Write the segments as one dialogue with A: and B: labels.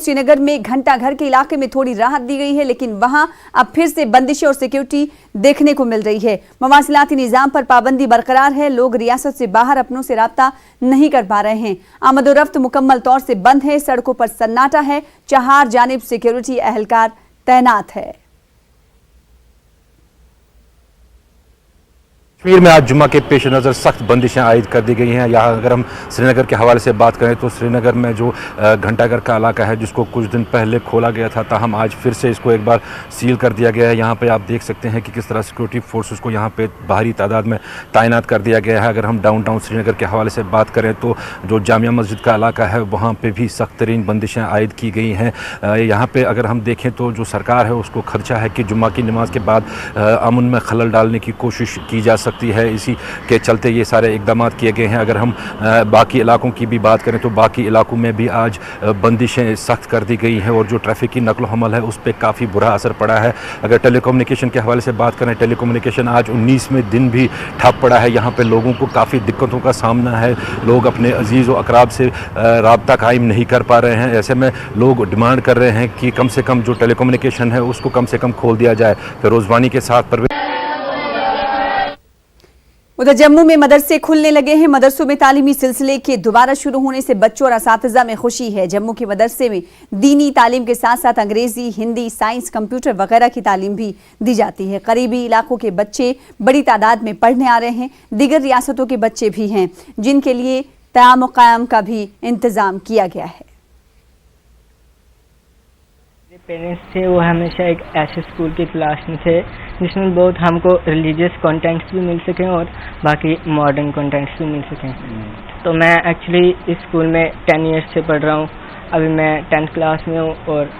A: श्रीनगर में घंटा घर के इलाके में थोड़ी राहत दी गई है, लेकिन वहां अब फिर से बंदिशें और सिक्योरिटी देखने को मिल रही है। मवासिलाती निजाम पर पाबंदी बरकरार है। लोग रियासत से बाहर अपनों से राब्ता नहीं कर पा रहे हैं। आमदोरफ्त मुकम्मल तौर से बंद है। सड़कों पर सन्नाटा है। चार जानिब सिक्योरिटी एहलकार तैनात है।
B: कश्मीर में आज जुम्मा के पेश नज़र सख्त बंदिशें आयद कर दी गई हैं। यहाँ अगर हम श्रीनगर के हवाले से बात करें तो श्रीनगर में जो घंटाघर का इलाका है, जिसको कुछ दिन पहले खोला गया था, ताहम आज फिर से इसको एक बार सील कर दिया गया है। यहाँ पे आप देख सकते हैं कि किस तरह सिक्योरिटी फोर्सेस को यहाँ पे भारी तादाद में तैनात कर दिया गया है। अगर हम डाउनटाउन श्रीनगर के हवाले से बात करें तो जो जामिया मस्जिद का इलाका है, वहाँ पर भी सख्त तरीन बंदिशें आयद की गई हैं। यहाँ पर अगर हम देखें तो जो सरकार है उसको खदशा है कि जुम्मा की नमाज के बाद अमन में खलल डालने की कोशिश की जा सकती है। इसी के चलते ये सारे इकदाम किए गए हैं। अगर हम बाकी इलाकों की भी बात करें तो बाकी इलाकों में भी आज बंदिशें सख्त कर दी गई हैं और जो ट्रैफिक की नकल हमल है उस पर काफ़ी बुरा असर पड़ा है। अगर टेलीकम्युनिकेशन के हवाले से बात करें, टेलीकम्युनिकेशन आज 19वें दिन भी ठप पड़ा है। यहाँ पे लोगों को काफ़ी दिक्कतों का सामना है। लोग अपने अजीज़ व अकराब से राब्ता कायम नहीं कर पा रहे हैं। ऐसे में लोग डिमांड कर रहे हैं कि कम से कम जो टेलीकम्युनिकेशन है उसको कम से कम खोल दिया जाए। फिरोज़ वानी के साथ
A: उधर जम्मू में मदरसे खुलने लगे हैं। मदरसों में तालीमी सिलसिले के दोबारा शुरू होने से बच्चों और असातिज़ा में खुशी है। जम्मू के मदरसे में दीनी तालीम के साथ साथ अंग्रेजी, हिंदी, साइंस, कंप्यूटर वगैरह की तालीम भी दी जाती है। करीबी इलाकों के बच्चे बड़ी तादाद में पढ़ने आ रहे हैं। दीगर रियासतों के बच्चे भी हैं, जिनके लिए क़याम क़याम का भी इंतज़ाम किया गया है।
C: पेरेंट्स थे वो हमेशा एक ऐसे स्कूल की तलाश में थे जिसमें बहुत हमको रिलीजियस कंटेंट्स भी मिल सकें और बाकी मॉडर्न कंटेंट्स भी मिल सकें। तो मैं एक्चुअली इस स्कूल में 10 ईयर्स से पढ़ रहा हूँ। अभी मैं 10th क्लास में हूँ और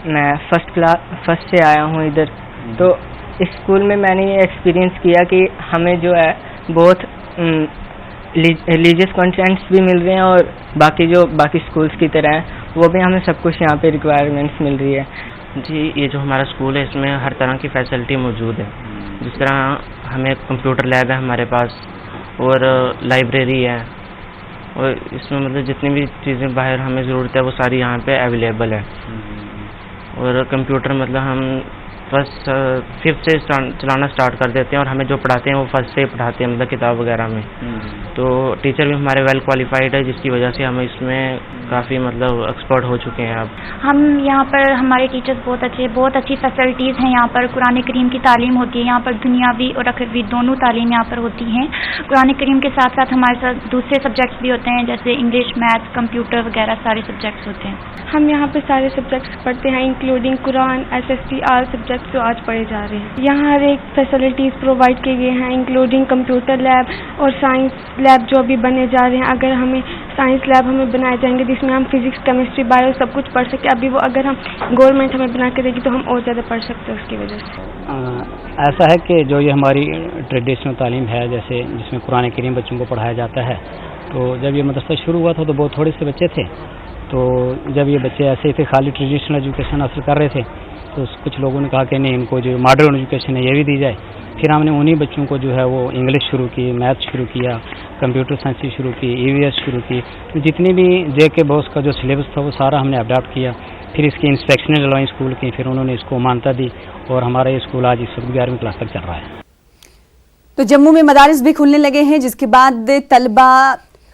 C: मैं फर्स्ट से आया हूँ इधर। तो इस स्कूल में मैंने ये एक्सपीरियंस किया कि हमें जो है बहुत रिलीजियस कंटेंट्स भी मिल रहे हैं और बाकी स्कूल्स की तरह हैं, वो भी हमें सब कुछ यहाँ पे रिक्वायरमेंट्स मिल रही है।
D: जी, ये जो हमारा स्कूल है इसमें हर तरह की फैसिलिटी मौजूद है। जिस तरह हमें कंप्यूटर लैब है हमारे पास और लाइब्रेरी है, और इसमें मतलब जितनी भी चीज़ें बाहर हमें ज़रूरत है वो सारी यहाँ पे अवेलेबल है। और कंप्यूटर मतलब हम फर्स्ट 5th से चलाना स्टार्ट कर देते हैं और हमें जो पढ़ाते हैं वो फर्स्ट से पढ़ाते हैं, मतलब किताब वगैरह में। तो टीचर भी हमारे वेल क्वालिफाइड है, जिसकी वजह से हम इसमें काफ़ी मतलब एक्सपर्ट हो चुके हैं अब।
E: हम यहाँ पर हमारे टीचर्स बहुत अच्छी फैसिलिटीज़ हैं। यहाँ पर कुरान करीम की तालीम होती है। यहाँ पर दुनियावी और अखरवी दोनों तालीम यहाँ पर होती हैं। कुरान करीम के साथ साथ हमारे साथ दूसरे सब्जेक्ट्स भी होते हैं, जैसे इंग्लिश, मैथ्स, कंप्यूटर वगैरह सारे सब्जेक्ट्स होते हैं।
F: हम यहाँ पे सारे सब्जेक्ट्स पढ़ते हैं, इंक्लूडिंग कुरान, SST, आल सब्जेक्ट्स जो आज पढ़े जा रहे हैं। यहाँ हर एक फैसिलिटीज़ प्रोवाइड की गई हैं, इंक्लूडिंग कंप्यूटर लैब और साइंस लैब जो अभी बने जा रहे हैं। अगर हमें साइंस लैब हमें बनाए जाएंगे जिसमें हम फिजिक्स, केमिस्ट्री, बायो सब कुछ पढ़ सकते हैं। अभी वो अगर हम गवर्नमेंट हमें बना के देगी तो हम और ज़्यादा पढ़ सकते हैं उसकी वजह से।
G: ऐसा है कि जो ये हमारी ट्रेडिशनल तालीम है, जैसे जिसमें कुरान करीम बच्चों को पढ़ाया जाता है, तो जब ये मदरसा शुरू हुआ था तो बहुत थोड़े से बच्चे थे। तो जब ये बच्चे ऐसे ही थे, खाली ट्रेडिशनल एजुकेशन हासिल कर रहे थे, तो कुछ लोगों ने कहा कि नहीं, इनको जो मॉडर्न एजुकेशन है ये भी दी जाए। फिर हमने उन्हीं बच्चों को जो है वो इंग्लिश शुरू की, मैथ्स शुरू किया, कंप्यूटर साइंस शुरू की, EVS शुरू की। तो जितनी भी JK बॉस का जो सिलेबस था वो सारा हमने अडॉप्ट किया। फिर इसकी इंस्पेक्शनें डलवाई स्कूल की, फिर उन्होंने इसको मान्यता दी और हमारा ये स्कूल आज इस वक्त 11वीं क्लास तक चल रहा है।
A: तो जम्मू में मदारिस भी खुलने लगे हैं, जिसके बाद तलबा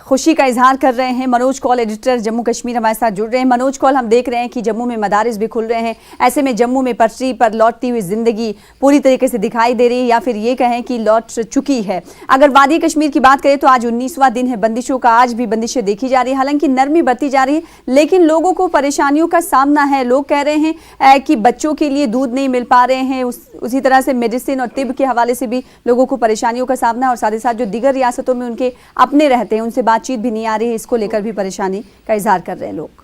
A: खुशी का इजहार कर रहे हैं। मनोज कौल, एडिटर जम्मू कश्मीर, हमारे साथ जुड़ रहे हैं। मनोज कौल, हम देख रहे हैं कि जम्मू में मदारिस भी खुल रहे हैं। ऐसे में जम्मू में पटरी पर लौटती हुई जिंदगी पूरी तरीके से दिखाई दे रही है, या फिर ये कहें कि लौट चुकी है। अगर वादी कश्मीर की बात करें तो आज 19वां दिन है बंदिशों का। आज भी बंदिशें देखी जा रही है, हालांकि नरमी बरती जा रही है, लेकिन लोगों को परेशानियों का सामना है। लोग कह रहे हैं कि बच्चों के लिए दूध नहीं मिल पा रहे हैं। उसी तरह से मेडिसिन और तिब के हवाले से भी लोगों को परेशानियों का सामना है, और साथ ही साथ जो दीगर रियासतों में उनके अपने रहते हैं उनसे बातचीत भी नहीं आ रही है। इसको लेकर भी परेशानी का इजहार कर रहे हैं लोग।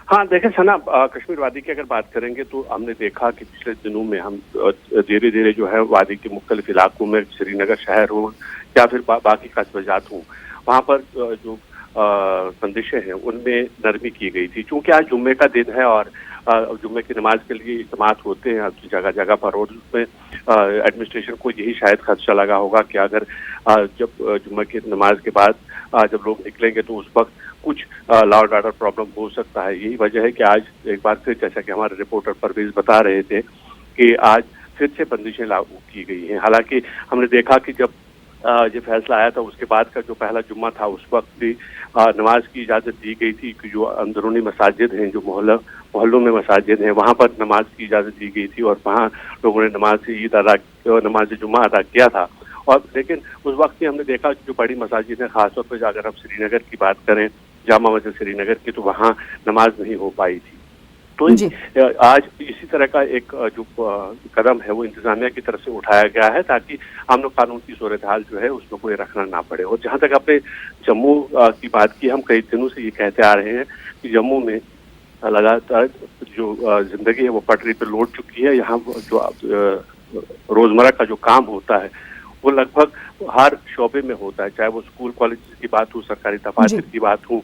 H: हाँ, देखें सना, कश्मीर वादी की अगर बात करेंगे तो हमने देखा कि पिछले दिनों में हम धीरे धीरे जो है वादी के मुख्तलिफ इलाकों में, श्रीनगर शहर हो या फिर बाकी कस्बजात हों, वहाँ पर जो बंदिशें हैं उनमें नरमी की गई थी। चूँकि आज जुम्मे का दिन है और जुम्मे की नमाज के लिए इज्तिमात होते हैं जगह जगह पर, और उसमें एडमिनिस्ट्रेशन को यही शायद खदशा लगा होगा कि अगर जब जुम्मे की नमाज के बाद जब लोग निकलेंगे तो उस वक्त कुछ लॉ एंड ऑर्डर प्रॉब्लम हो सकता है। यही वजह है कि आज एक बार फिर, जैसा कि हमारे रिपोर्टर परवेज बता रहे थे, कि आज फिर से बंदिशें लागू की गई हैं। हालांकि हमने देखा कि जब ये फैसला आया था उसके बाद का जो पहला जुम्मा था उस वक्त भी नमाज की इजाज़त दी गई थी कि जो अंदरूनी मसाजिद हैं, जो मोहल्लों में मसाजिद हैं, वहाँ पर नमाज की इजाज़त दी गई थी और वहाँ लोगों ने नमाज जुम्मा अदा किया था। और लेकिन उस वक्त भी हमने देखा जो बड़ी मसाजिद हैं, खासतौर पर अगर हम श्रीनगर की बात करें, जामा मस्जिद श्रीनगर की, तो वहाँ नमाज नहीं हो पाई थी। तो आज इसी तरह का एक जो कदम है वो इंतजामिया की तरफ से उठाया गया है ताकि अमन कानून की सूरत हाल जो है उसमें कोई रखना ना पड़े। और जहाँ तक आपने जम्मू की बात की, हम कई दिनों से ये कहते आ रहे हैं कि जम्मू में लगातार जो जिंदगी है वो पटरी पर लौट चुकी है। यहाँ जो रोजमर्रा का जो काम होता है वो लगभग हर शोबे में होता है, चाहे वो स्कूल कॉलेज की बात हो, सरकारी दफातर की बात हो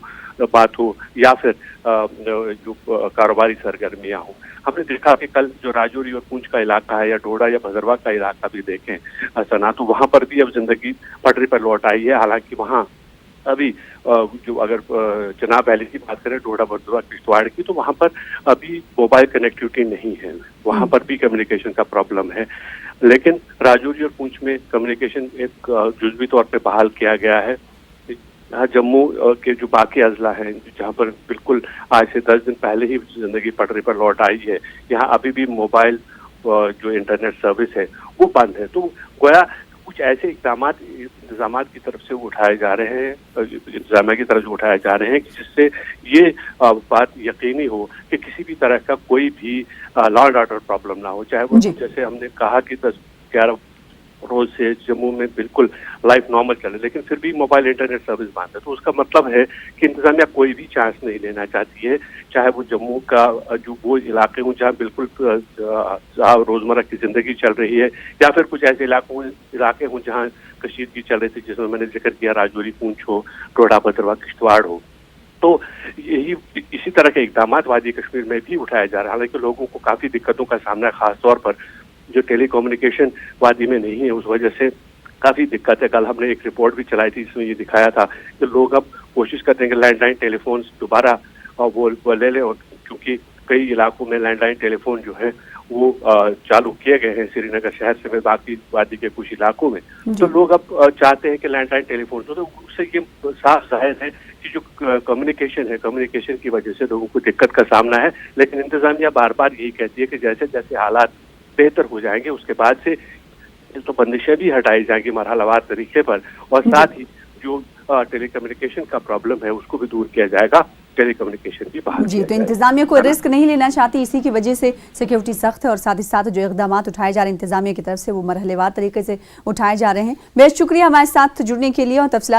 H: या फिर जो कारोबारी सरगर्मियां हो। हमने देखा कि कल जो राजौरी और पुंछ का इलाका है या डोडा या भदरवा का इलाका भी देखें सना, तो वहाँ पर भी अब जिंदगी पटरी पर लौट आई है। हालांकि वहाँ अभी जो अगर चनाब वैली की बात करें, डोडा भदरवा किश्तवाड़ की, तो वहाँ पर अभी मोबाइल कनेक्टिविटी नहीं है, वहाँ पर भी कम्युनिकेशन का प्रॉब्लम है। लेकिन राजौरी और पुंछ में कम्युनिकेशन एक जुज़वी तौर पे बहाल किया गया है। यहाँ जम्मू के जो बाकी अजला हैं जहाँ पर बिल्कुल आज से 10 दिन पहले ही जिंदगी पटरी पर लौट आई है, यहाँ अभी भी मोबाइल जो इंटरनेट सर्विस है वो बंद है। तो गोया कुछ ऐसे इंतजाम की तरफ से उठाए जा रहे हैं, इंतजामिया की तरफ से उठाए जा रहे हैं कि जिससे ये बात यकीनी हो कि किसी भी तरह का कोई भी लॉ एंड ऑर्डर प्रॉब्लम ना हो। चाहे वो जैसे हमने कहा कि 10-11 रोज से जम्मू में बिल्कुल लाइफ नॉर्मल चले, लेकिन फिर भी मोबाइल इंटरनेट सर्विस बंद है। तो उसका मतलब है कि इंतजामिया कोई भी चांस नहीं लेना चाहती है, चाहे वो जम्मू का जो वो इलाके हों जहाँ बिल्कुल रोजमर्रा की जिंदगी चल रही है, या फिर कुछ ऐसे इलाके हों जहाँ कशीदगी चल रही थी, जिसमें मैंने जिक्र किया राजौरी, पुंछ हो, डोडा भदरवा किश्तवाड़ हो। तो यही इसी तरह के इकदाम वादी कश्मीर में भी उठाए जा रहे हैं। हालांकि लोगों को काफी दिक्कतों का सामना है, खासतौर पर जो टेली कम्युनिकेशन वादी में नहीं है, उस वजह से काफी दिक्कत है। कल हमने एक रिपोर्ट भी चलाई थी, इसमें ये दिखाया था कि लोग अब कोशिश करते हैं कि लैंडलाइन टेलीफोन दोबारा वो ले लें, और क्योंकि कई इलाकों में लैंडलाइन टेलीफोन जो है वो चालू किए गए हैं श्रीनगर शहर से में बाकी वादी के कुछ इलाकों में, तो लोग अब चाहते हैं कि लैंडलाइन टेलीफोन, तो उससे ये साफ जाहिर है कि जो कम्युनिकेशन है, कम्युनिकेशन की वजह से लोगों को दिक्कत का सामना है। लेकिन इंतजामिया बार बार यही कहती है कि जैसे जैसे हालात बेहतर हो जाएंगे उसके बाद से तो बंदिशें भी हटाई जाएंगी मरहलावार तरीके पर, और साथ ही जो टेली कम्युनिकेशन का प्रॉब्लम है उसको भी दूर किया जाएगा, टेली कम्युनिकेशन भी बहाल
A: जी। तो इंतजामिया को रिस्क नहीं लेना चाहती, इसी की वजह से सिक्योरिटी सख्त है और साथ ही साथ जो इकदाम उठाए जा रहे हैं इंतजामिया की तरफ से वो मरहलेवार तरीके से उठाए जा रहे हैं। बेहद शुक्रिया हमारे साथ जुड़ने के लिए और तफसीलात